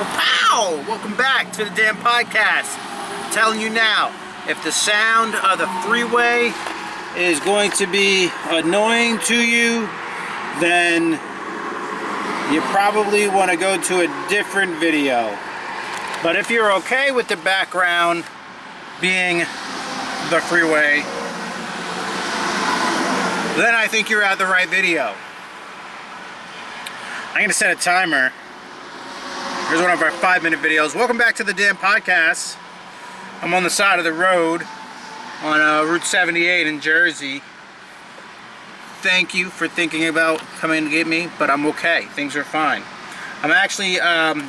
Pow! Welcome back to the damn podcast. I'm telling you now, if the sound of the freeway is going to be annoying to you, then you probably want to go to a different video. But if you're okay with the background being the freeway, then I think you're at the right video. I'm going to set a timer. Here's one of our 5-minute videos. Welcome back to the damn podcast. I'm on the side of the road on Route 78 in Jersey. Thank you for thinking about coming to get me, but I'm okay. Things are fine. I'm actually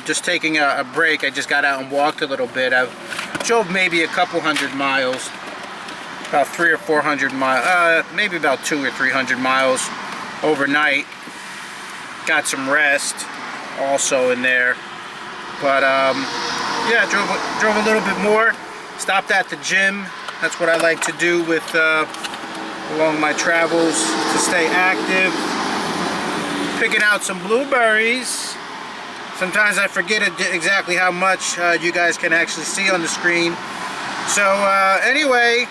just taking a break. I just got out and walked a little bit. I drove maybe a couple hundred miles, about 300 or 400 miles, maybe about 200 or 300 miles overnight. Got some rest also in there. But yeah, drove a little bit more. Stopped at the gym. That's what I like to do with along my travels to stay active. Picking out some blueberries. Sometimes I forget exactly how much you guys can actually see on the screen. So anyway,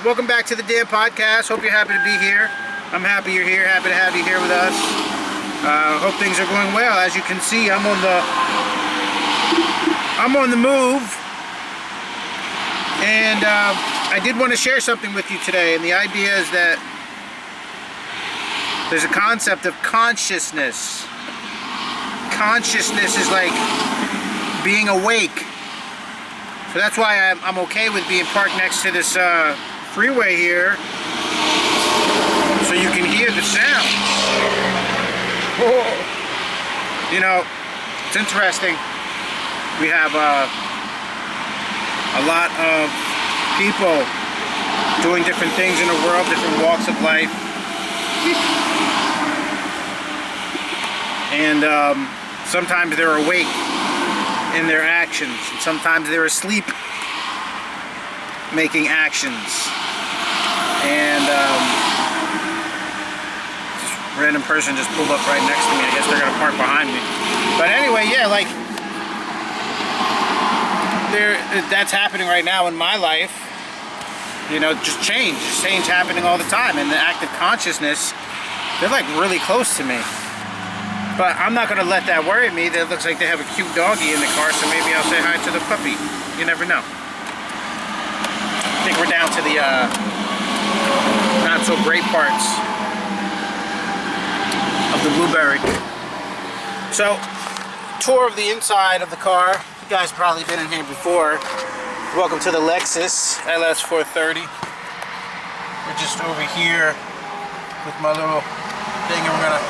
welcome back to the damn podcast. Hope you're happy to be here. I'm happy you're here. Happy to have you here with us. Hope things are going well. As you can see, I'm on the move, and I did want to share something with you today, and the idea is that there's a concept of consciousness. Consciousness is like being awake. So that's why I'm okay with being parked next to this freeway here, so you can hear the sound. You know, it's interesting. We have a lot of people doing different things in the world, different walks of life. And sometimes they're awake in their actions. And sometimes they're asleep making actions. And this random person just pulled up right next to me. I guess they're going to park behind me. But anyway, yeah, like, that's happening right now in my life. You know, just change happening all the time, and the active consciousness, they're like really close to me. But I'm not gonna let that worry me. That looks like they have a cute doggy in the car, so maybe I'll say hi to the puppy. You never know. I think we're down to the not so great parts of the blueberry. So, tour of the inside of the car. You guys probably been in here before. Welcome to the Lexus LS 430. We're just over here with my little thing, and we're gonna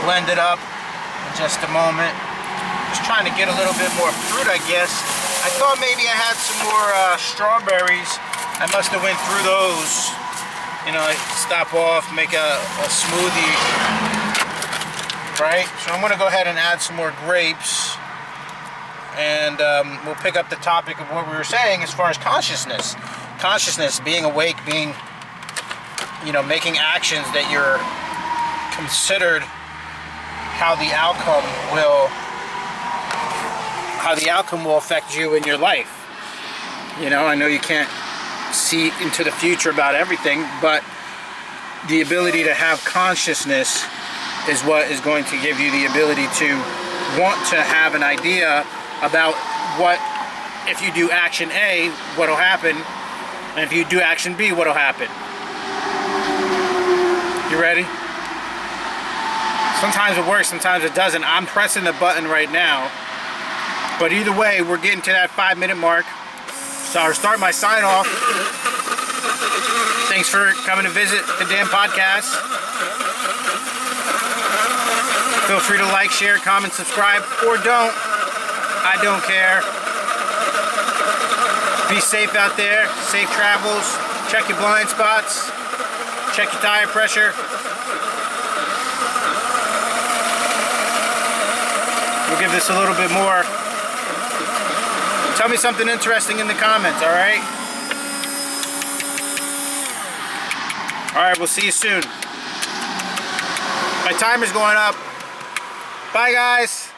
blend it up in just a moment. Just trying to get a little bit more fruit, I guess. I thought maybe I had some more strawberries. I must have went through those. You know, stop off, make a smoothie, right? So I'm gonna go ahead and add some more grapes. And we'll pick up the topic of what we were saying as far as consciousness. Consciousness, being awake, being, you know, making actions that you're considered how the outcome will affect you in your life. You know, I know you can't see into the future about everything, but the ability to have consciousness is what is going to give you the ability to want to have an idea about what, if you do action A, what'll happen, and if you do action B, what'll happen. You ready? Sometimes it works, sometimes it doesn't. I'm pressing the button right now, but either way, we're getting to that 5-minute mark. So I'll start my sign off. Thanks for coming to visit the damn podcast. Feel free to like, share, comment, subscribe, or don't. I don't care. Be safe out there. Safe travels. Check your blind spots. Check your tire pressure. We'll give this a little bit more. Tell me something interesting in the comments, alright? Alright, we'll see you soon. My timer's going up. Bye, guys.